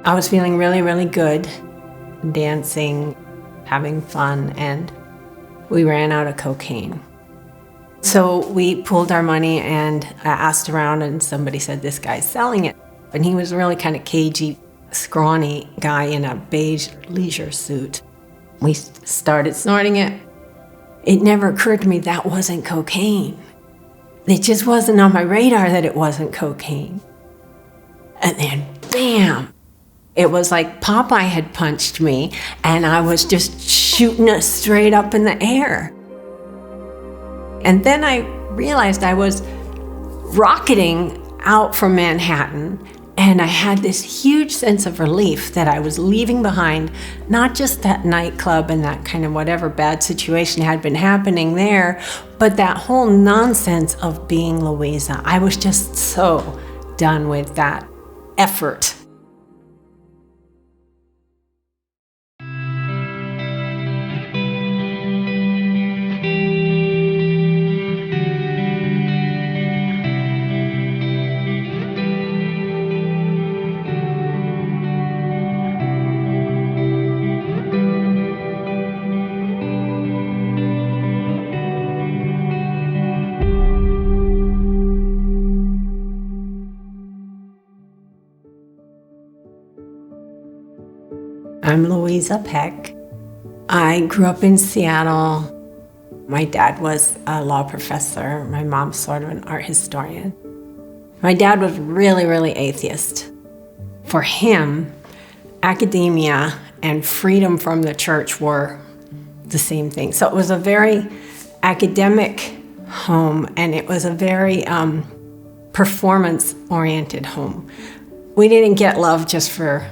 I was feeling really, really good, dancing, having fun, and we ran out of cocaine. So we pooled our money and I asked around, and somebody said, this guy's selling it. And he was a really kind of cagey, scrawny guy in a beige leisure suit. We started snorting it. It never occurred to me that wasn't cocaine. It just wasn't on my radar that it wasn't cocaine. And then, bam! It was like Popeye had punched me, and I was just shooting it straight up in the air. And then I realized I was rocketing out from Manhattan, and I had this huge sense of relief that I was leaving behind not just that nightclub and that kind of whatever bad situation had been happening there, but that whole nonsense of being Louisa. I was just so done with that effort. I'm Louisa Peck. I grew up in Seattle. My dad was a law professor. My mom's sort of an art historian. My dad was really, really atheist. For him, academia and freedom from the church were the same thing. So it was a very academic home, and it was a very performance-oriented home. We didn't get love just for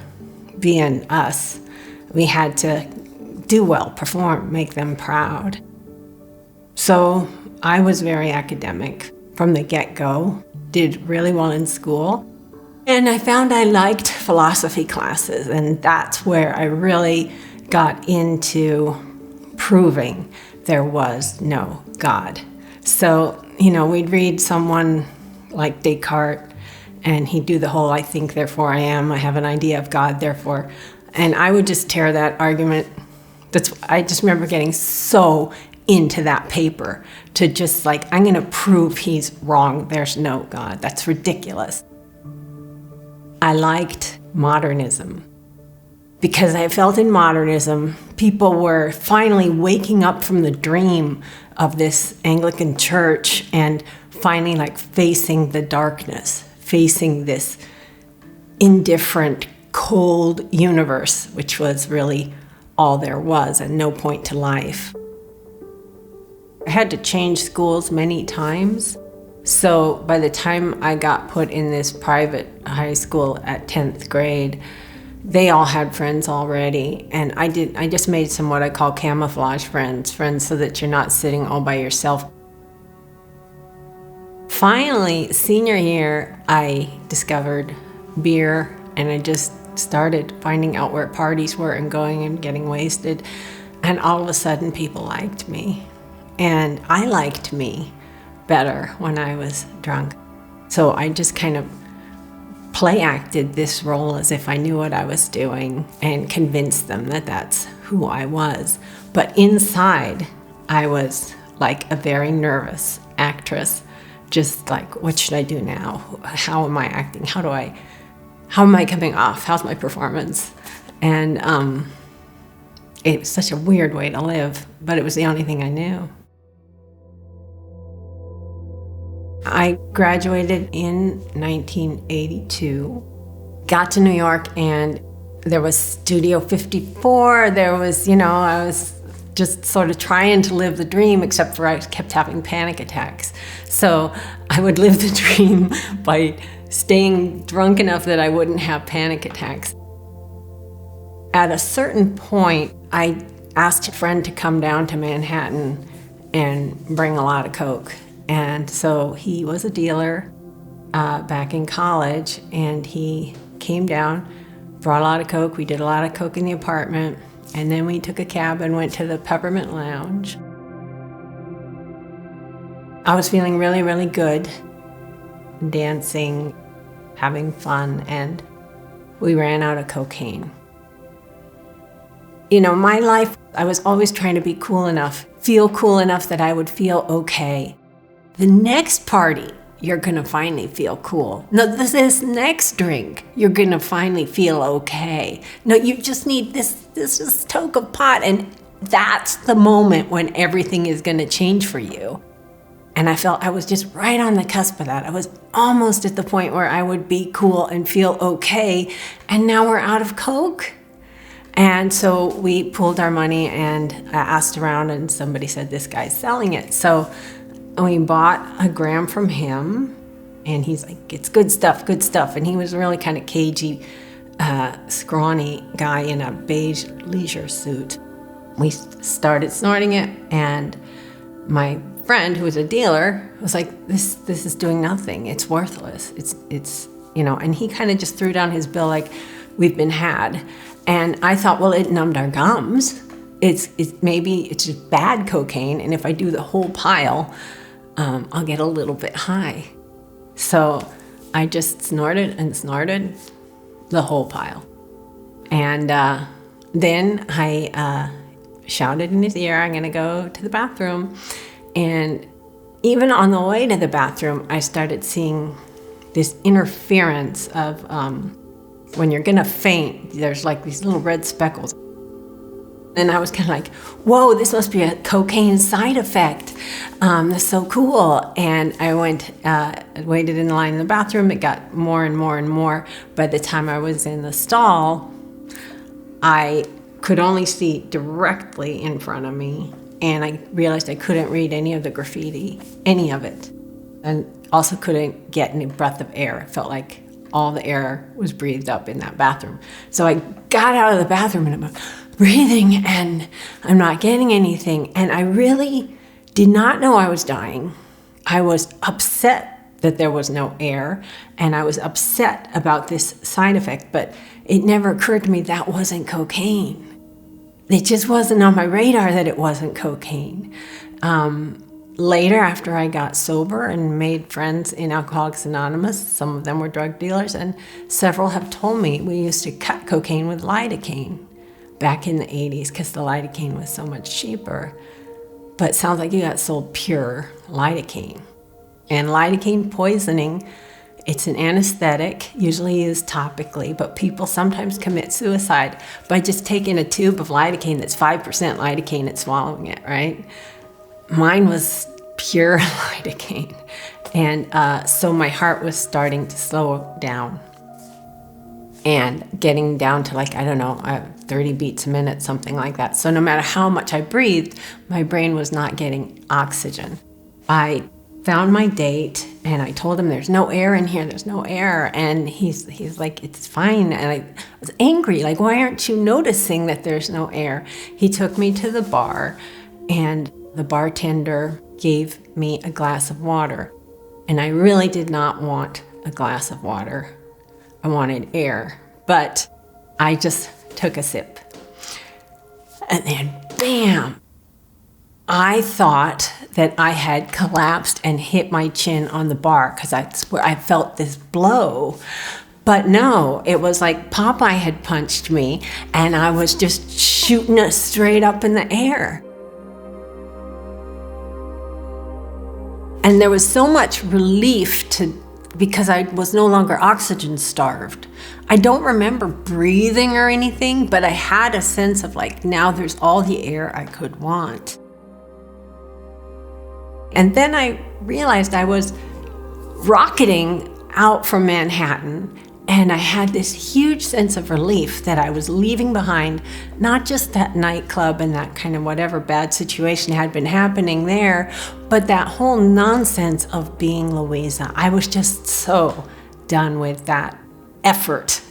being us. We had to do well, perform, make them proud. So I was very academic from the get-go, did really well in school. And I found I liked philosophy classes, and that's where I really got into proving there was no God. So, we'd read someone like Descartes, and he'd do the whole, I think, therefore I am, I have an idea of God, therefore. And I would just tear that argument. I just remember getting so into that paper to just I'm going to prove he's wrong. There's no God. That's ridiculous. I liked modernism because I felt in modernism, people were finally waking up from the dream of this Anglican church and finally facing the darkness, facing this indifferent, cold universe, which was really all there was and no point to life. I had to change schools many times. So by the time I got put in this private high school at 10th grade, they all had friends already. And I just made some what I call camouflage friends so that you're not sitting all by yourself. Finally, senior year, I discovered beer, and I just started finding out where parties were and going and getting wasted. And all of a sudden, people liked me. And I liked me better when I was drunk. So I just kind of play acted this role as if I knew what I was doing and convinced them that that's who I was. But inside, I was like a very nervous actress, just what should I do now? How am I acting? How am I coming off? How's my performance? And it was such a weird way to live, but it was the only thing I knew. I graduated in 1982, got to New York, and there was Studio 54. There was, I was just sort of trying to live the dream, except for I kept having panic attacks. So I would live the dream by staying drunk enough that I wouldn't have panic attacks. At a certain point, I asked a friend to come down to Manhattan and bring a lot of coke. And so he was a dealer back in college, and he came down, brought a lot of coke. We did a lot of coke in the apartment, and then we took a cab and went to the Peppermint Lounge. I was feeling really, really good, dancing, having fun, and we ran out of cocaine. You know, my life, I was always trying to be cool enough, feel cool enough that I would feel okay. The next party, you're gonna finally feel cool. No, this next drink, you're gonna finally feel okay. No, you just need this toke of pot, and that's the moment when everything is gonna change for you. And I felt I was just right on the cusp of that. I was almost at the point where I would be cool and feel okay, and now we're out of Coke. And so we pooled our money and asked around, and somebody said, this guy's selling it. So we bought a gram from him, and he's like, it's good stuff, good stuff. And he was really kind of cagey, scrawny guy in a beige leisure suit. We started snorting it, and my friend, who was a dealer, was like, this is doing nothing. It's worthless. It's you know, and he kind of just threw down his bill like, we've been had. And I thought, well, it numbed our gums. Maybe it's just bad cocaine, and if I do the whole pile, I'll get a little bit high. So I just snorted and snorted the whole pile. And then I shouted in his ear, I'm gonna go to the bathroom. And even on the way to the bathroom, I started seeing this interference of when you're gonna faint, there's like these little red speckles. And I was kind of like, whoa, this must be a cocaine side effect. That's so cool. And I went, waited in line in the bathroom. It got more and more and more. By the time I was in the stall, I could only see directly in front of me. And I realized I couldn't read any of the graffiti, any of it. And also couldn't get any breath of air. It felt like all the air was breathed up in that bathroom. So I got out of the bathroom and I'm breathing and I'm not getting anything. And I really did not know I was dying. I was upset that there was no air, and I was upset about this side effect, but it never occurred to me that wasn't cocaine. It just wasn't on my radar that it wasn't cocaine. Later, after I got sober and made friends in Alcoholics Anonymous, some of them were drug dealers, and several have told me we used to cut cocaine with lidocaine back in the 80s because the lidocaine was so much cheaper. But it sounds like you got sold pure lidocaine. And lidocaine poisoning, it's an anesthetic, usually used topically, but people sometimes commit suicide by just taking a tube of lidocaine that's 5% lidocaine and swallowing it, right? Mine was pure lidocaine. And so my heart was starting to slow down and getting down to like, I don't know, 30 beats a minute, something like that. So no matter how much I breathed, my brain was not getting oxygen. I found my date and I told him there's no air in here, there's no air. And he's like, it's fine. And I was angry, like, why aren't you noticing that there's no air? He took me to the bar and the bartender gave me a glass of water. And I really did not want a glass of water. I wanted air, but I just took a sip. And then, bam, I thought that I had collapsed and hit my chin on the bar because that's where I felt this blow. But no, it was like Popeye had punched me and I was just shooting it straight up in the air. And there was so much relief because I was no longer oxygen starved. I don't remember breathing or anything, but I had a sense of like, now there's all the air I could want. And then I realized I was rocketing out from Manhattan, and I had this huge sense of relief that I was leaving behind not just that nightclub and that kind of whatever bad situation had been happening there, but that whole nonsense of being Louisa. I was just so done with that effort.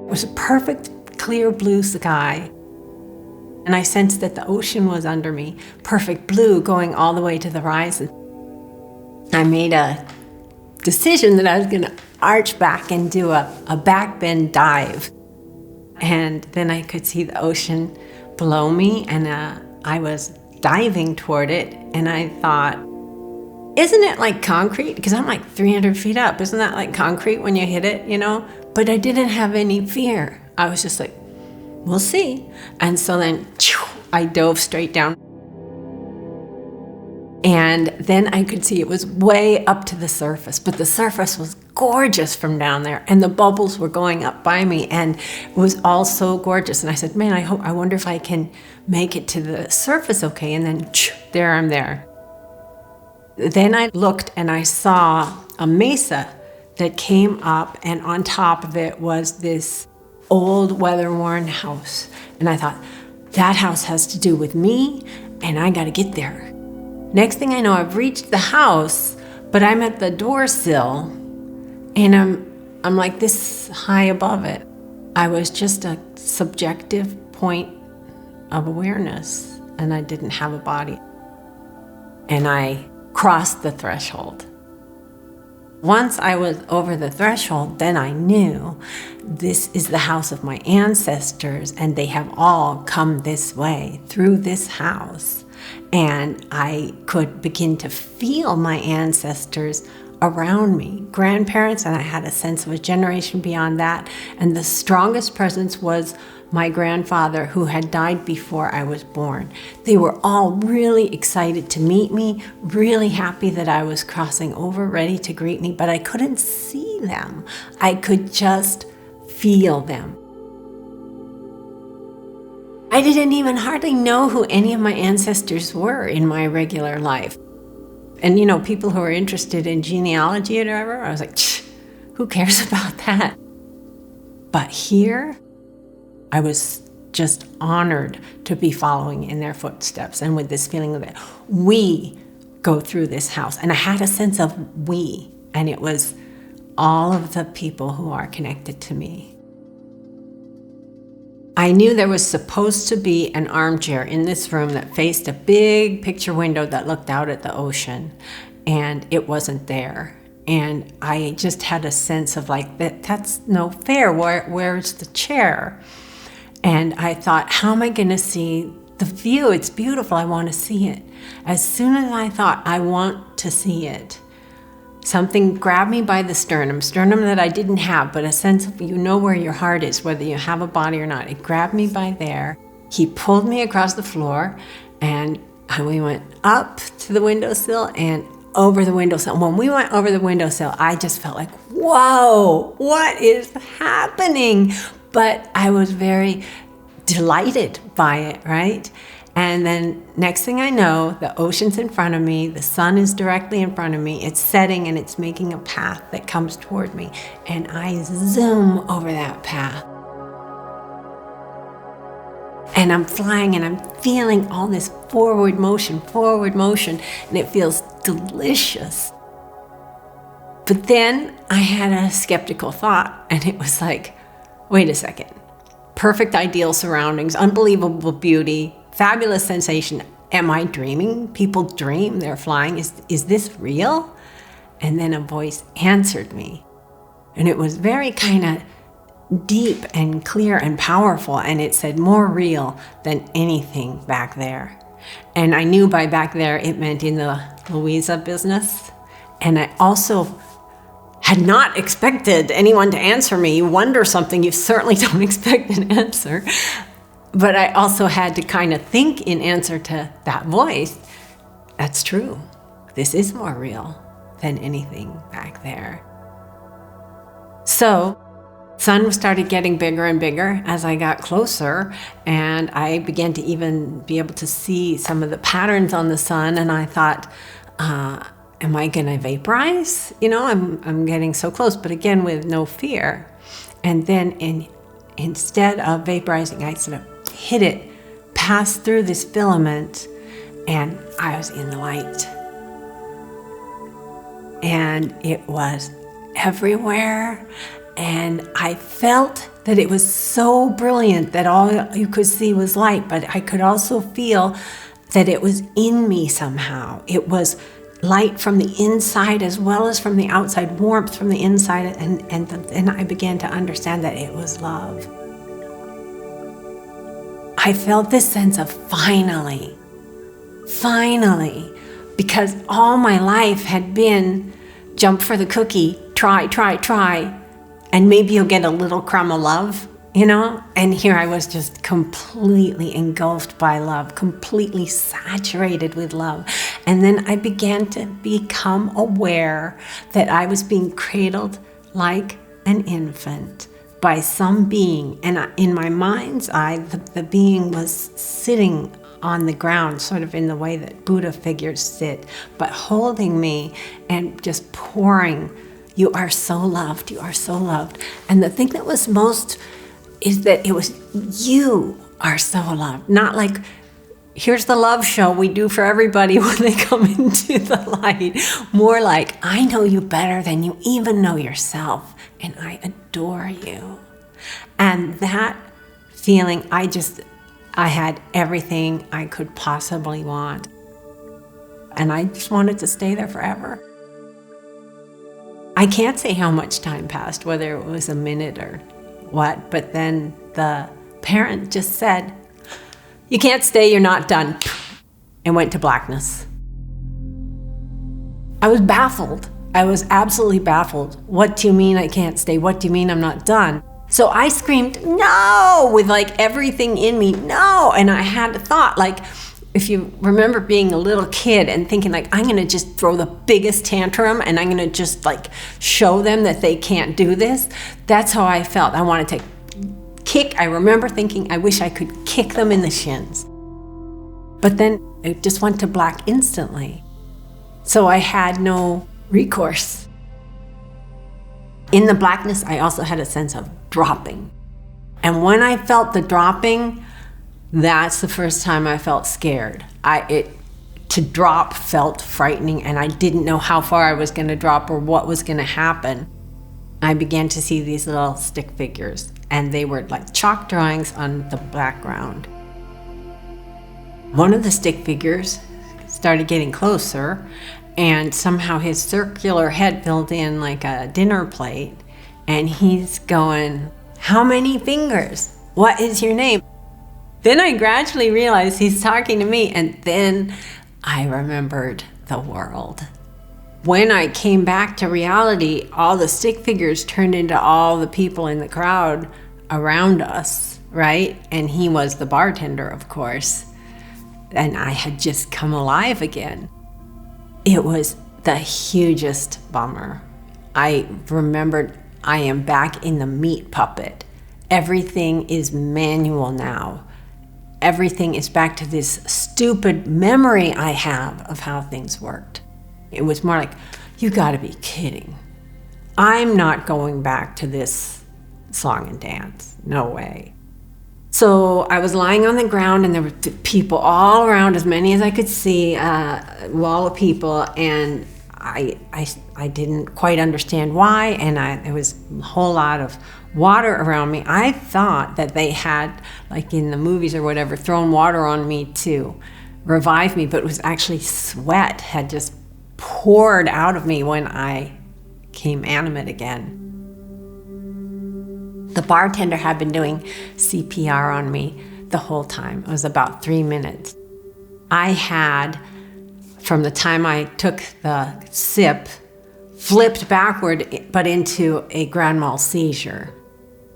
It was a perfect, clear blue sky. And I sensed that the ocean was under me, perfect blue going all the way to the horizon. I made a decision that I was going to arch back and do a back bend dive. And then I could see the ocean below me, and I was diving toward it, and I thought, isn't it like concrete? Because I'm like 300 feet up. Isn't that like concrete when you hit it, But I didn't have any fear. I was just like, we'll see. And so then I dove straight down. And then I could see it was way up to the surface, but the surface was gorgeous from down there, and the bubbles were going up by me, and it was all so gorgeous. And I said, man, I wonder if I can make it to the surface okay. And then there I'm there. Then I looked and I saw a mesa that came up, and on top of it was this old weather-worn house. And I thought, that house has to do with me, and I gotta get there. Next thing I know, I've reached the house, but I'm at the door sill, and I'm like this high above it. I was just a subjective point of awareness, and I didn't have a body. And I crossed the threshold. Once I was over the threshold, then I knew this is the house of my ancestors, and they have all come this way through this house. And I could begin to feel my ancestors around me, grandparents, and I had a sense of a generation beyond that. And the strongest presence was my grandfather, who had died before I was born. They were all really excited to meet me, really happy that I was crossing over, ready to greet me, but I couldn't see them. I could just feel them. I didn't even hardly know who any of my ancestors were in my regular life. And people who are interested in genealogy or whatever, I was like, who cares about that? But here, I was just honored to be following in their footsteps, and with this feeling that we go through this house. And I had a sense of we, and it was all of the people who are connected to me. I knew there was supposed to be an armchair in this room that faced a big picture window that looked out at the ocean, and it wasn't there. And I just had a sense of like, that's no fair. Where's the chair? And I thought, how am I going to see the view? It's beautiful. I want to see it. As soon as I thought, I want to see it, something grabbed me by the sternum that I didn't have, but a sense of, where your heart is, whether you have a body or not. It grabbed me by there. He pulled me across the floor, and we went up to the windowsill and over the windowsill. When we went over the windowsill, I just felt like, whoa, what is happening? But I was very delighted by it, right? And then next thing I know, the ocean's in front of me, the sun is directly in front of me, it's setting and it's making a path that comes toward me. And I zoom over that path. And I'm flying and I'm feeling all this forward motion, and it feels delicious. But then I had a skeptical thought, and it was like, wait a second. Perfect ideal surroundings, unbelievable beauty, fabulous sensation. Am I dreaming? People dream they're flying. Is this real? And then a voice answered me. And it was very kind of deep and clear and powerful. And it said, more real than anything back there. And I knew by back there, it meant in the Louisa business. And I also had not expected anyone to answer me. You wonder something, you certainly don't expect an answer. But I also had to kind of think in answer to that voice, that's true. This is more real than anything back there. So, sun started getting bigger and bigger as I got closer, and I began to even be able to see some of the patterns on the sun, and I thought, am I gonna vaporize? I'm getting so close, but again, with no fear. And then instead of vaporizing, I sort of hit it, passed through this filament, and I was in the light. And it was everywhere, and I felt that it was so brilliant that all you could see was light, but I could also feel that it was in me somehow. It was light from the inside as well as from the outside, warmth from the inside, and I began to understand that it was love. I felt this sense of finally, because all my life had been jump for the cookie, try, and maybe you'll get a little crumb of love, And here I was just completely engulfed by love, completely saturated with love. And then I began to become aware that I was being cradled like an infant by some being. And in my mind's eye, the being was sitting on the ground, sort of in the way that Buddha figures sit, but holding me and just pouring, "You are so loved, you are so loved." And the thing that was most is that it was, "You are so loved." Not like, here's the love show we do for everybody when they come into the light. More like, "I know you better than you even know yourself, and I adore you." And that feeling, I had everything I could possibly want. And I just wanted to stay there forever. I can't say how much time passed, whether it was a minute or what, but then the parent just said, "You can't stay, you're not done," and went to blackness. I was baffled. I was absolutely baffled. "What do you mean I can't stay? What do you mean I'm not done?" So I screamed, "No!" with everything in me, "No!" And I had a thought, if you remember being a little kid and thinking I'm going to just throw the biggest tantrum and I'm going to just show them that they can't do this. That's how I felt. I wanted to kick. I remember thinking, I wish I could kick them in the shins. But then it just went to black instantly. So I had no recourse. In the blackness, I also had a sense of dropping. And when I felt the dropping, that's the first time I felt scared. To drop felt frightening, and I didn't know how far I was going to drop or what was going to happen. I began to see these little stick figures, and they were like chalk drawings on the background. One of the stick figures started getting closer, and somehow his circular head filled in like a dinner plate, and he's going, "How many fingers? What is your name?" Then I gradually realized he's talking to me, and then I remembered the world. When I came back to reality, all the stick figures turned into all the people in the crowd around us, right? And he was the bartender, of course. And I had just come alive again. It was the hugest bummer. I remembered I am back in the meat puppet. Everything is manual now. Everything is back to this stupid memory I have of how things worked. It was more like, you gotta be kidding. I'm not going back to this song and dance. No way. So I was lying on the ground, and there were people all around, as many as I could see, a wall of people, and I didn't quite understand why, and there was a whole lot of water around me. I thought that they had, like in the movies or whatever, thrown water on me to revive me, but it was actually sweat had just poured out of me when I came animate again. The bartender had been doing CPR on me the whole time. It was about 3 minutes. I had, from the time I took the sip, flipped backward, but into a grand mal seizure.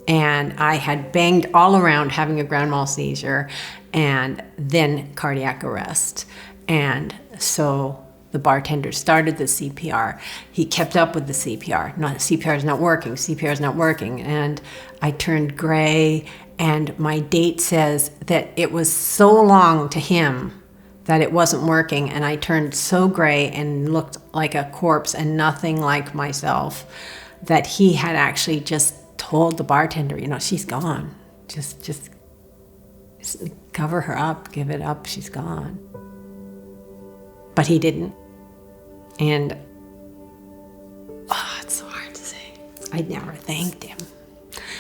And I had banged all around having a grand mal seizure, and then cardiac arrest. And so the bartender started the CPR. He kept up with the CPR. No, CPR is not working. CPR is not working. And I turned gray, and my date says that it was so long to him that it wasn't working, and I turned so gray and looked like a corpse and nothing like myself that he had actually just told the bartender, she's gone. Just cover her up, give it up, she's gone. But he didn't. And, it's so hard to say. I never thanked him.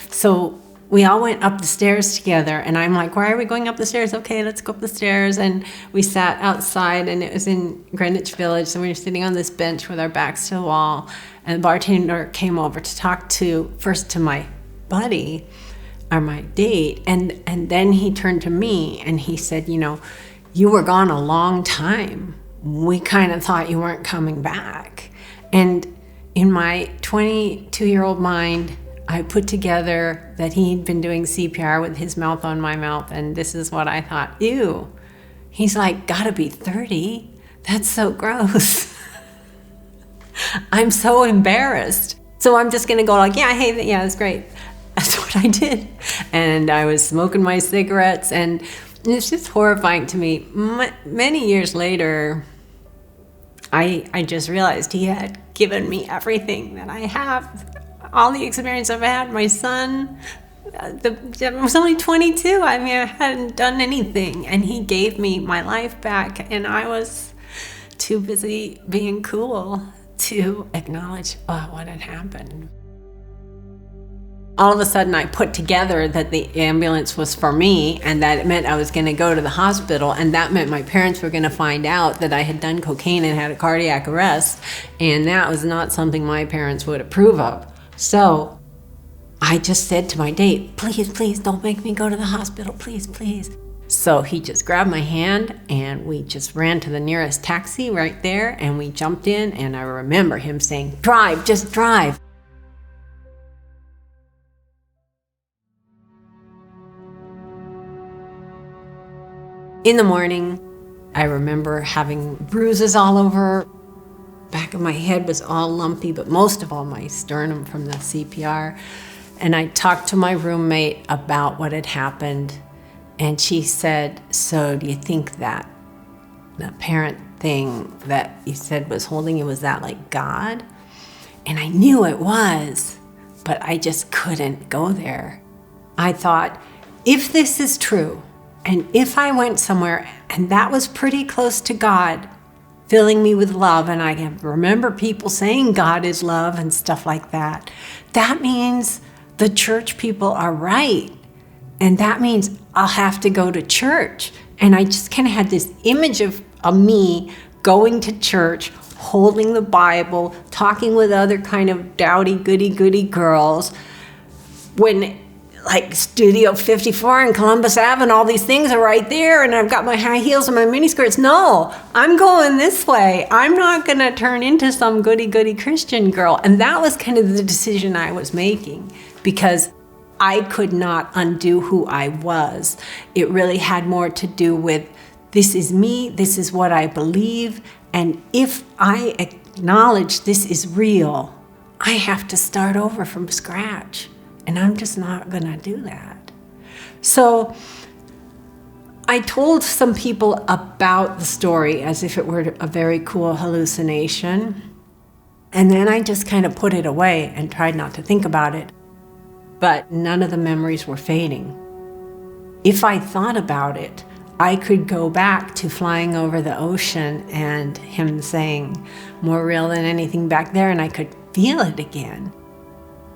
So we all went up the stairs together, and I'm like, why are we going up the stairs? Okay, let's go up the stairs. And we sat outside, and it was in Greenwich Village, so we were sitting on this bench with our backs to the wall, and the bartender came over to talk first to my buddy, or my date, and then he turned to me, and he said, you were gone a long time. we kind of thought you weren't coming back. And in my 22-year-old mind, I put together that he'd been doing CPR with his mouth on my mouth, and this is what I thought. Ew. He's like, gotta be 30. That's so gross. I'm so embarrassed. So I'm just gonna go like, yeah, hey, yeah, that's great. That's what I did. And I was smoking my cigarettes, and it's just horrifying to me. Many years later, I just realized he had given me everything that I have. All the experience I've had, my son, I was only 22. I mean, I hadn't done anything, and he gave me my life back, and I was too busy being cool to acknowledge what had happened. All of a sudden, I put together that the ambulance was for me, and that it meant I was going to go to the hospital, and that meant my parents were going to find out that I had done cocaine and had a cardiac arrest, and that was not something my parents would approve of. So I just said to my date, please, don't make me go to the hospital, please. So he just grabbed my hand, and we just ran to the nearest taxi right there, and we jumped in, and I remember him saying, drive, just drive. In the morning, I remember having bruises all over. Back of my head was all lumpy, but most of all my sternum from the CPR. And I talked to my roommate about what had happened, and she said, so do you think that the parent thing that you said was holding you, was that like God? And I knew it was, but I just couldn't go there. I thought, if this is true, and if I went somewhere and that was pretty close to God, filling me with love, and I can remember people saying God is love and stuff like that, that means the church people are right. And that means I'll have to go to church. And I just kind of had this image of me going to church, holding the Bible, talking with other kind of dowdy, goody girls, when like Studio 54 and Columbus Ave and all these things are right there, and I've got my high heels and my miniskirts. No, I'm going this way. I'm not going to turn into some goody Christian girl. And that was kind of the decision I was making, because I could not undo who I was. It really had more to do with, this is me, this is what I believe, and if I acknowledge this is real, I have to start over from scratch. And I'm just not gonna do that. So I told some people about the story as if it were a very cool hallucination. And then I just kind of put it away and tried not to think about it. But none of the memories were fading. If I thought about it, I could go back to flying over the ocean and him saying, more real than anything back there, and I could feel it again.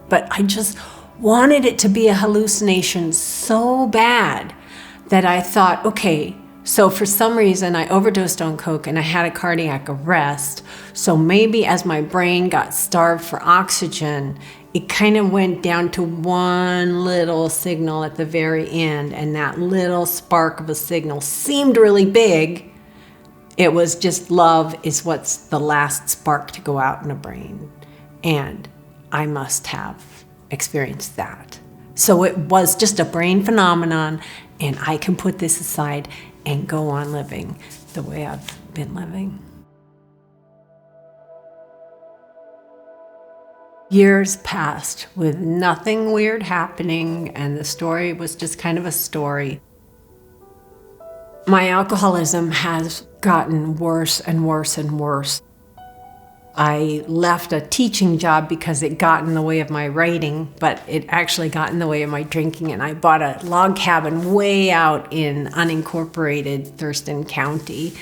But I just wanted it to be a hallucination so bad that I thought, okay, so for some reason I overdosed on coke and I had a cardiac arrest. So maybe as my brain got starved for oxygen, it kind of went down to one little signal at the very end, and that little spark of a signal seemed really big. It was just love is what's the last spark to go out in a brain. And I must have experienced that. So it was just a brain phenomenon, and I can put this aside and go on living the way I've been living. Years passed with nothing weird happening, and the story was just kind of a story. My alcoholism has gotten worse and worse and worse. I left a teaching job because it got in the way of my writing, but it actually got in the way of my drinking, and I bought a log cabin way out in unincorporated Thurston County,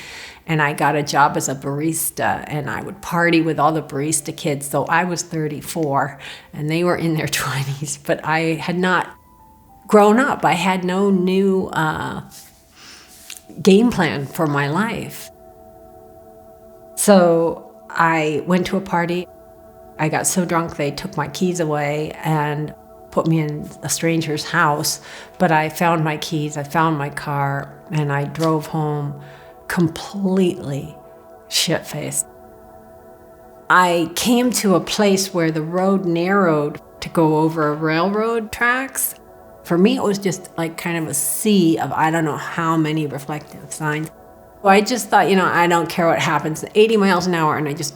and I got a job as a barista, and I would party with all the barista kids. So I was 34, and they were in their 20s, but I had not grown up. I had no new game plan for my life. So I went to a party. I got so drunk they took my keys away and put me in a stranger's house. But I found my keys, I found my car, and I drove home completely shit-faced. I came to a place where the road narrowed to go over railroad tracks. For me, it was just like kind of a sea of I don't know how many reflective signs. I just thought, I don't care what happens, 80 miles an hour, and I just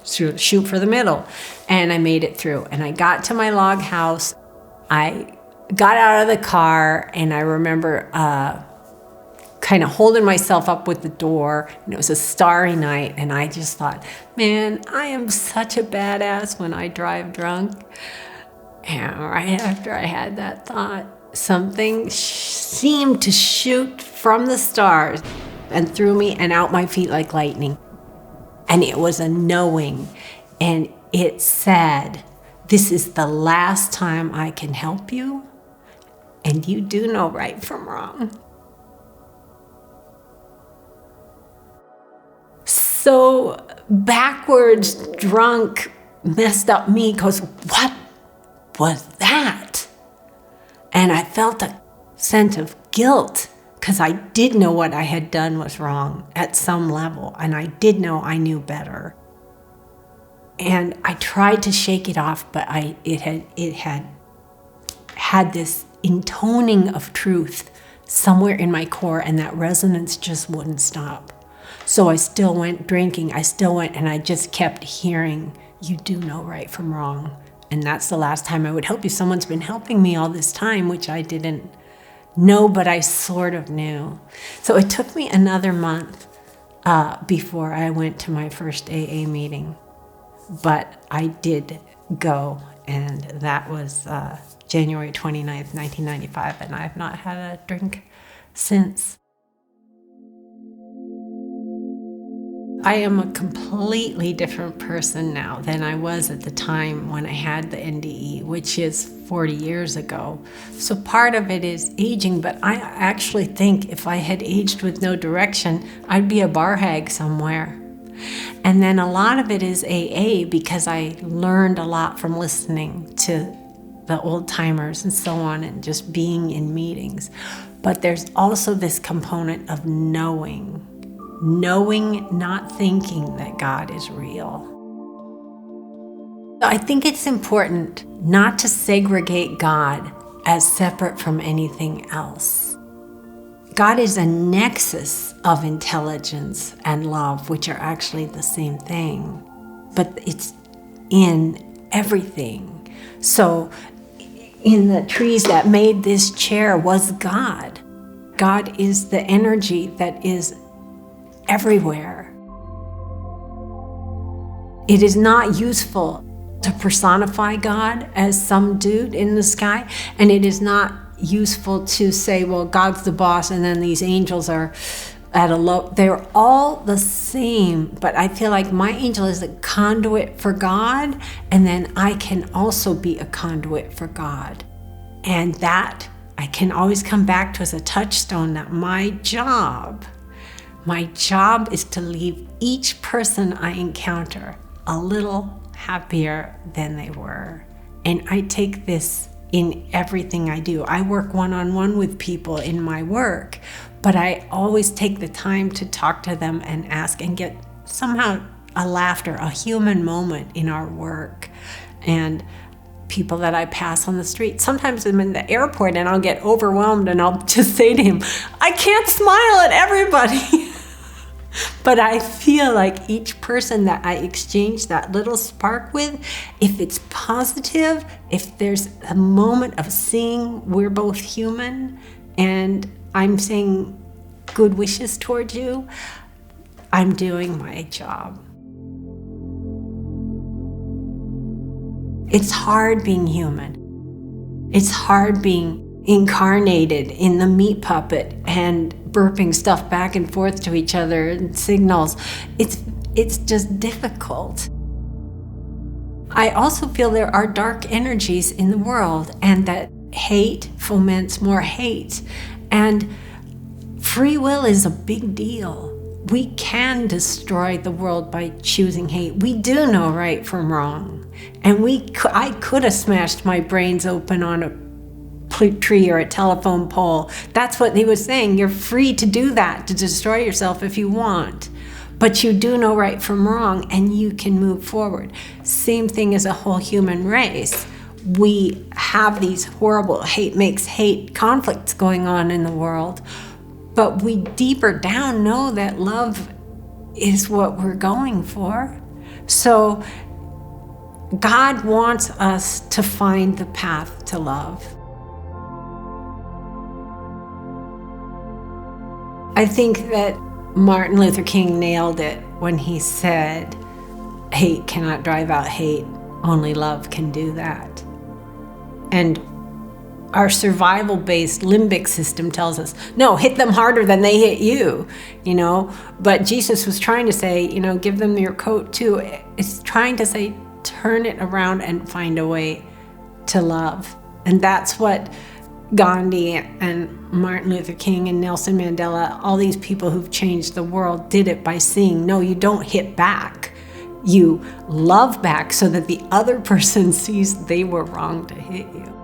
shoot for the middle. And I made it through. And I got to my log house. I got out of the car, and I remember kind of holding myself up with the door. And it was a starry night, and I just thought, man, I am such a badass when I drive drunk. And right after I had that thought, something seemed to shoot from the stars and through me and out my feet like lightning. And it was a knowing, and it said, this is the last time I can help you, and you do know right from wrong. So backwards drunk messed up me because what was that? And I felt a sense of guilt because I did know what I had done was wrong at some level, and I did know I knew better. And I tried to shake it off, but it had this intoning of truth somewhere in my core, and that resonance just wouldn't stop. So I still went drinking, and I just kept hearing, you do know right from wrong. And that's the last time I would help you. Someone's been helping me all this time, which I didn't know, but I sort of knew. So it took me another month before I went to my first AA meeting. But I did go, and that was January 29th, 1995, and I've not had a drink since. I am a completely different person now than I was at the time when I had the NDE, which is 40 years ago. So part of it is aging, but I actually think if I had aged with no direction, I'd be a bar hag somewhere. And then a lot of it is AA because I learned a lot from listening to the old timers and so on and just being in meetings. But there's also this component of knowing, not thinking that God is real. I think it's important not to segregate God as separate from anything else. God is a nexus of intelligence and love, which are actually the same thing, but it's in everything. So in the trees that made this chair was God. God is the energy that is everywhere. It is not useful to personify God as some dude in the sky, and it is not useful to say, well, God's the boss and then these angels are at a low. They're all the same, but I feel like my angel is a conduit for God, and then I can also be a conduit for God. And that I can always come back to as a touchstone that my job is to leave each person I encounter a little happier than they were. And I take this in everything I do. I work one-on-one with people in my work, but I always take the time to talk to them and ask and get somehow a laughter, a human moment in our work. And people that I pass on the street, sometimes I'm in the airport and I'll get overwhelmed and I'll just say to him, I can't smile at everybody. But I feel like each person that I exchange that little spark with, if it's positive, if there's a moment of seeing we're both human and I'm saying good wishes towards you, I'm doing my job. It's hard being human. It's hard being incarnated in the meat puppet and burping stuff back and forth to each other and signals. It's just difficult. I also feel there are dark energies in the world and that hate foments more hate. And free will is a big deal. We can destroy the world by choosing hate. We do know right from wrong. And I could have smashed my brains open on a tree or a telephone pole. That's what he was saying. You're free to do that, to destroy yourself if you want. but you do know right from wrong, and you can move forward. Same thing as a whole human race. We have these horrible hate makes hate conflicts going on in the world, but we deeper down know that love is what we're going for. So God wants us to find the path to love. I think that Martin Luther King nailed it when he said, hate cannot drive out hate, only love can do that. And our survival-based limbic system tells us, no, hit them harder than they hit you, But Jesus was trying to say, give them your coat too. It's trying to say, turn it around and find a way to love. And that's what Gandhi and Martin Luther King and Nelson Mandela, all these people who've changed the world, did it by seeing, no, you don't hit back. You love back so that the other person sees they were wrong to hit you.